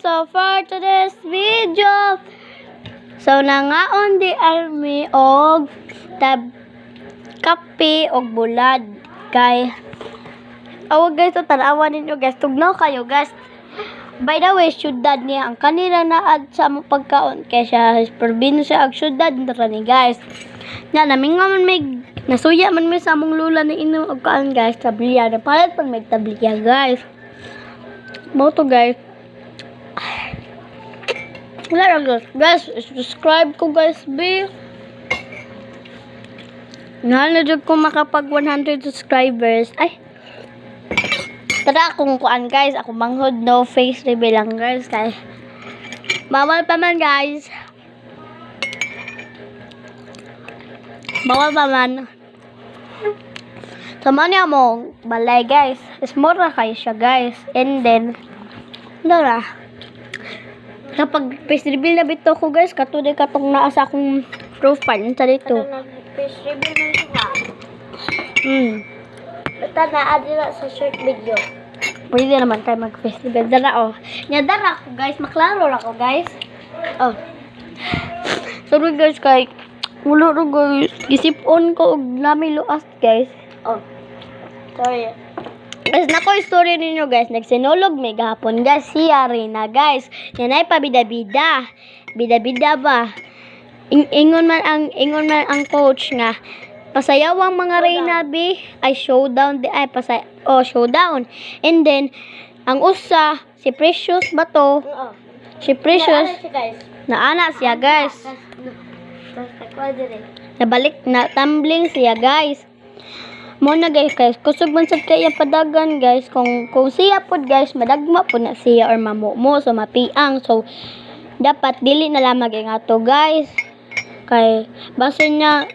So for today's video, so nangaon di army og kape og bulad kay awag guys, tanawan ninyo guys, tugnaw kayo guys. By the way, syudad niya ang kanila naad sa among pagkaon kay siya probinsya ag syudad ra ni guys. Na naminga man may nasuya man mi sa among lula ni inom og kaan guys, tabliya na palit pag may tabliya guys. Mo to guys. Wala lang guys, subscribe ko guys be. Nahalad ko makapag 100 subscribers. Ay. Tara kung kuan guys, ako manghod no face reveal lang guys kay bawal pa man guys. Bawal pa man. Sama niya mo balay guys. Ismura kayo siya guys. And then dara. Kapag face reveal na bito ko guys, katuloy katong naa sa akong profile sa dito. Face reveal mo siya. Basta na-add sa short video. Pwede naman tayo mag-face reveal. Dara oh. Nya dara ko guys, maklaro ra ko guys. Oh. Sorry guys kay ulo ro guys. Gisipon ko og lami luas guys. Oh. Sorry. Guys, nako story ninyo guys. Nagsinulog may gahapon guys. Siya rin na guys. Yan ay pabida-bida. Bida-bida ba? Ingon man ang coach nga pasayawang mga Reyna B ay showdown di ay showdown. And then ang usa si Precious ba to? Si Precious naana siya guys. Nabalik na tumbling siya guys. Mo na guys kusog man sad kay padagan guys kung siya pod guys madagma pod na siya or mamumo so mapiang so dapat dili na lamang nga to guys kay base niya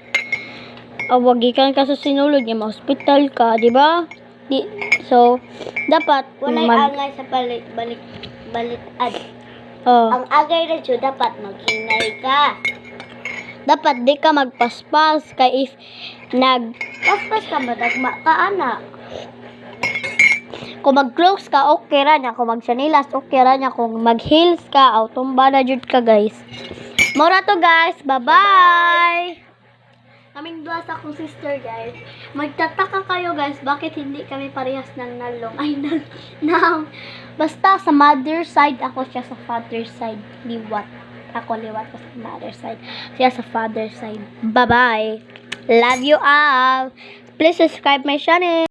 awag ikan ka sa sinulog niya ma-hospital ka, di ba? So, dapat walay agay sa balitad. Oh. Ang agay na siya, dapat maghinay ka. Dapat di ka magpaspas kay if Paspas ka, madagma ka, anak. kung mag-close ka, okay ra niya. Kung mag-sanilas, okay ra niya. Kung mag-heels ka, tumba na jud ka, guys. Mora to, guys. Bye-bye! Kaming dua sa akong sister guys. Magtataka kayo guys, bakit hindi kami parehas ng nalong? Ay, basta sa mother side, ako siya sa father side. Liwat. Ako liwat ko sa mother side. Siya sa father side. Bye-bye. Love you all. Please subscribe my channel.